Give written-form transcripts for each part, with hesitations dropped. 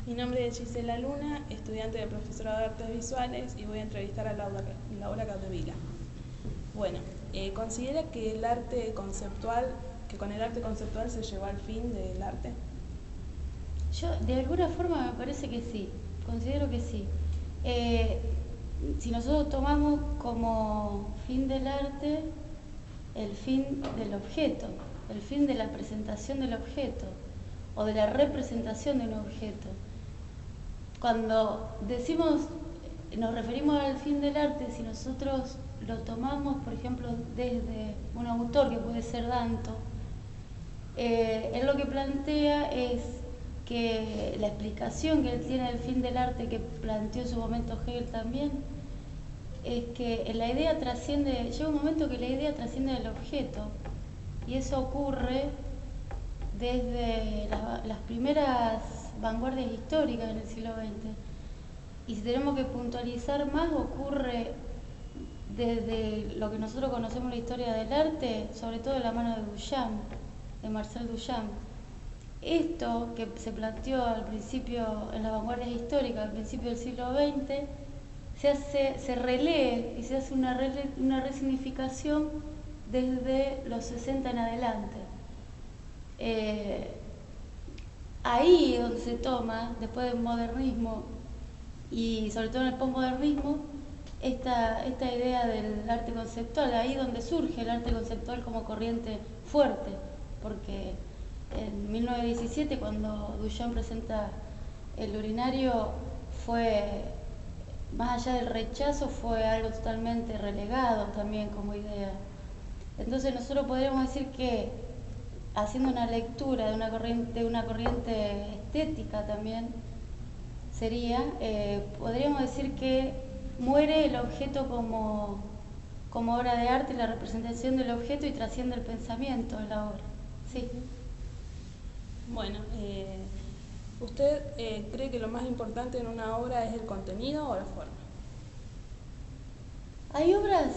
Mi nombre es Gisela Luna, estudiante de profesorado de artes visuales y voy a entrevistar a Laura Capdevila. Bueno, ¿considera que con el arte conceptual se llegó al fin del arte? Yo, de alguna forma, me parece que sí, considero que sí. Si nosotros tomamos como fin del arte el fin del objeto, el fin de la presentación del objeto o de la representación de un objeto. Cuando decimos, nos referimos al fin del arte, si nosotros lo tomamos, por ejemplo, desde un autor que puede ser Danto, él lo que plantea es que la explicación que él tiene del fin del arte, que planteó en su momento Hegel también, es que la idea trasciende, llega un momento que la idea trasciende del objeto, y eso ocurre desde las primeras vanguardias históricas en el siglo XX. Y si tenemos que puntualizar más, ocurre desde lo que nosotros conocemos la historia del arte, sobre todo de la mano de Duchamp, de Marcel Duchamp. Esto que se planteó al principio, en las vanguardias históricas, al principio del siglo XX, se relee y se hace una resignificación desde los 60 en adelante. Ahí es donde se toma, después del modernismo y sobre todo en el postmodernismo, esta idea del arte conceptual, ahí donde surge el arte conceptual como corriente fuerte, porque en 1917, cuando Duchamp presenta el urinario, fue, más allá del rechazo, fue algo totalmente relegado también como idea. Entonces nosotros podríamos decir que, haciendo una lectura de una corriente estética también, podríamos decir que muere el objeto como obra de arte, la representación del objeto, y trasciende el pensamiento en la obra. Sí. Bueno, ¿usted cree que lo más importante en una obra es el contenido o la forma? Hay obras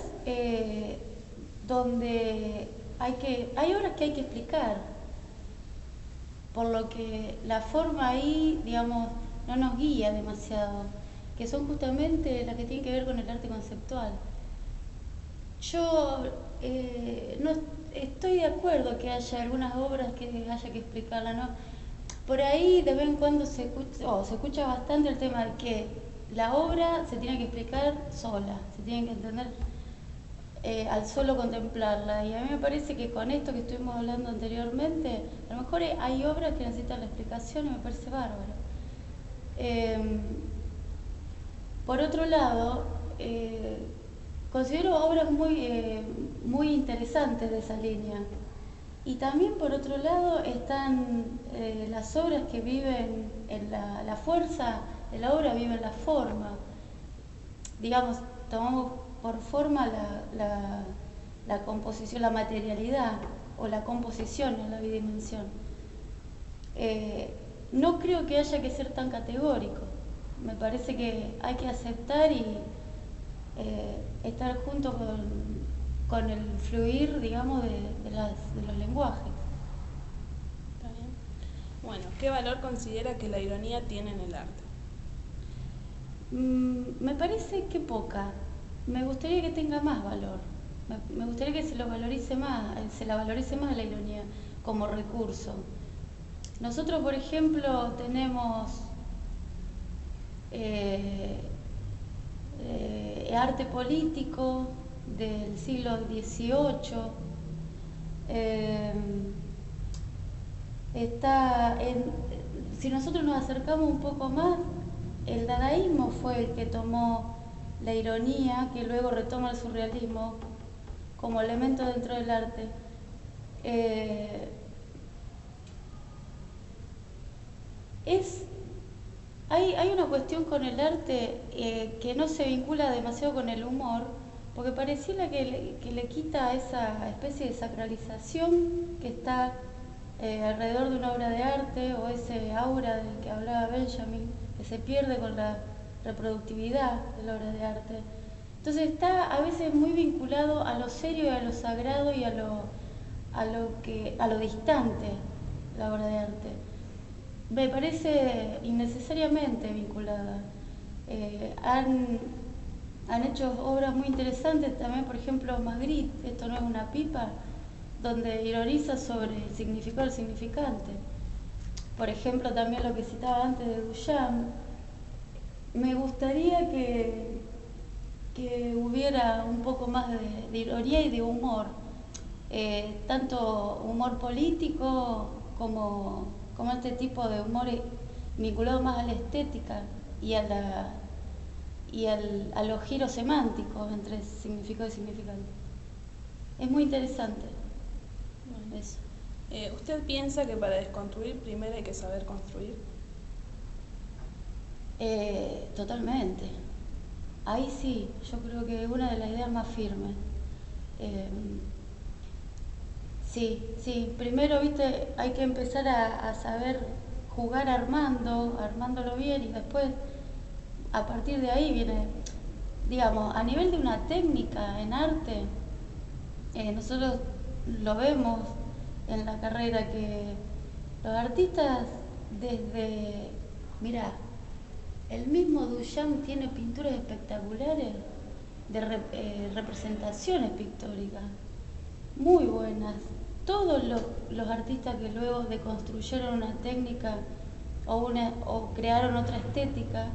donde hay obras que hay que explicar, por lo que la forma ahí, digamos, no nos guía demasiado, que son justamente las que tienen que ver con el arte conceptual. Yo no estoy de acuerdo que haya algunas obras que haya que explicarlas, ¿no? Por ahí de vez en cuando se escucha bastante el tema de que la obra se tiene que explicar sola, se tiene que entender al solo contemplarla. Y a mí me parece que con esto que estuvimos hablando anteriormente, a lo mejor hay obras que necesitan la explicación y me parece bárbaro. Por otro lado, considero obras muy interesantes de esa línea. Y también por otro lado están las obras que viven en la fuerza de la obra, vive en la forma. Digamos, tomamos por forma la composición, la materialidad o la composición en la bidimensión. No creo que haya que ser tan categórico. Me parece que hay que aceptar y estar junto con el fluir, digamos, de los lenguajes. ¿Está bien? Bueno, ¿qué valor considera que la ironía tiene en el arte? Me parece que poca. Me gustaría que tenga más valor. Me gustaría que se la valorice más la ironía como recurso. Nosotros, por ejemplo, tenemos arte político del siglo XVIII. Si nosotros nos acercamos un poco más, el dadaísmo fue el que tomó la ironía, que luego retoma el surrealismo como elemento dentro del arte. Hay una cuestión con el arte que no se vincula demasiado con el humor, porque pareciera que le quita esa especie de sacralización que está alrededor de una obra de arte, o ese aura del que hablaba Benjamin, que se pierde con la reproductividad de la obra de arte. Entonces está a veces muy vinculado a lo serio y a lo sagrado y a lo distante, la obra de arte. Me parece innecesariamente vinculada. Han hecho obras muy interesantes también, por ejemplo, Magritte, esto no es una pipa, donde ironiza sobre el significado del significante. Por ejemplo, también lo que citaba antes de Duchamp. Me gustaría que hubiera un poco más de ironía y de humor, tanto humor político como este tipo de humor vinculado más a la estética y a los giros semánticos entre significado y significante. Es muy interesante. Bueno. Eso. ¿Usted piensa que para desconstruir primero hay que saber construir? Totalmente. Ahí sí, yo creo que es una de las ideas más firmes. Sí, primero, viste, hay que empezar a saber jugar armándolo bien, y después, a partir de ahí viene, digamos, a nivel de una técnica en arte, nosotros lo vemos en la carrera, que los artistas mirá, el mismo Duchamp tiene pinturas espectaculares de representaciones pictóricas, muy buenas. Todos los artistas que luego deconstruyeron una técnica o crearon otra estética,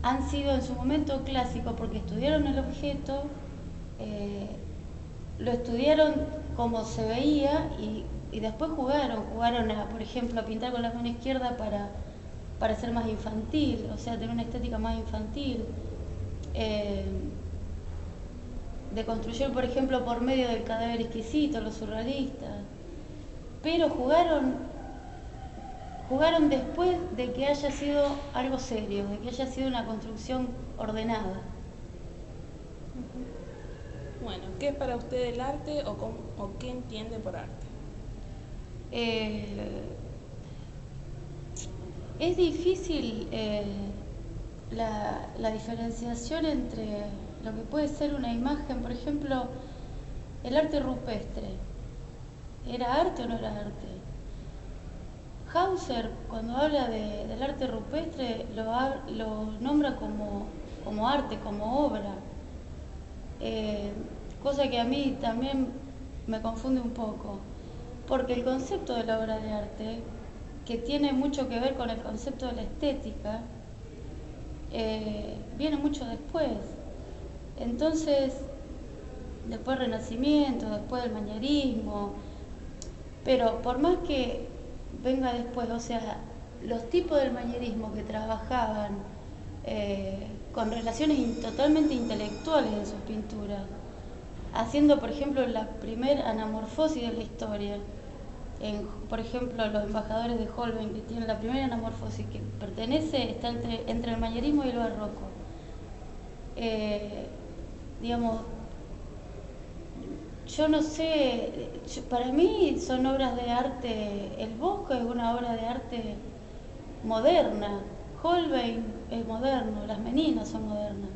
han sido en su momento clásicos porque estudiaron el objeto, lo estudiaron como se veía y después jugaron por ejemplo, a pintar con la mano izquierda para ser más infantil, o sea, tener una estética más infantil. Deconstruyeron, por ejemplo, por medio del cadáver exquisito, los surrealistas, pero jugaron después de que haya sido algo serio, de que haya sido una construcción ordenada. Bueno, ¿qué es para usted el arte o qué entiende por arte? Es difícil la diferenciación entre lo que puede ser una imagen, por ejemplo, el arte rupestre. ¿Era arte o no era arte? Hauser, cuando habla del arte rupestre, lo nombra como arte, como obra. Cosa que a mí también me confunde un poco, porque el concepto de la obra de arte, que tiene mucho que ver con el concepto de la estética, viene mucho después. Entonces, después del Renacimiento, después del manierismo, pero por más que venga después, o sea, los tipos del manierismo que trabajaban con relaciones totalmente intelectuales en sus pinturas, haciendo, por ejemplo, la primera anamorfosis de la historia, por ejemplo, los embajadores de Holbein, que tienen la primera anamorfosis que está entre el manierismo y el barroco. Digamos, yo no sé, para mí son obras de arte. El Bosco es una obra de arte moderna, Holbein es moderno, las Meninas son modernas.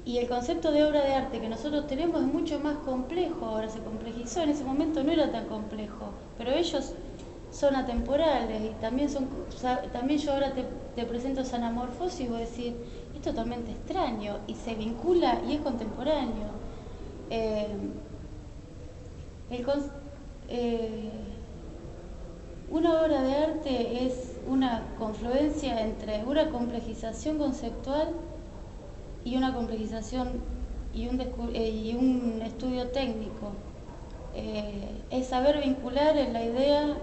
Y el concepto de obra de arte que nosotros tenemos es mucho más complejo, ahora se complejizó, en ese momento no era tan complejo, pero ellos son atemporales y también yo ahora te presento esa anamorfosis y voy a decir, es totalmente extraño y se vincula y es contemporáneo. Una obra de arte es una confluencia entre una complejización conceptual y una complejización y un estudio técnico. Es saber vincular la idea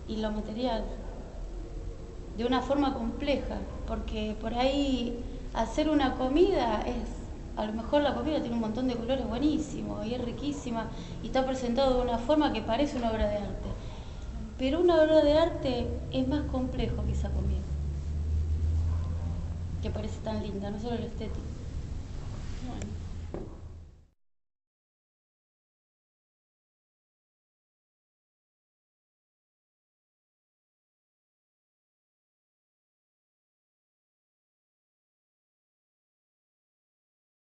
y lo material de una forma compleja, porque por ahí hacer una comida a lo mejor la comida tiene un montón de colores buenísimos y es riquísima y está presentado de una forma que parece una obra de arte, pero una obra de arte es más complejo que esa comida, que parece tan linda, no solo lo estético. Bueno.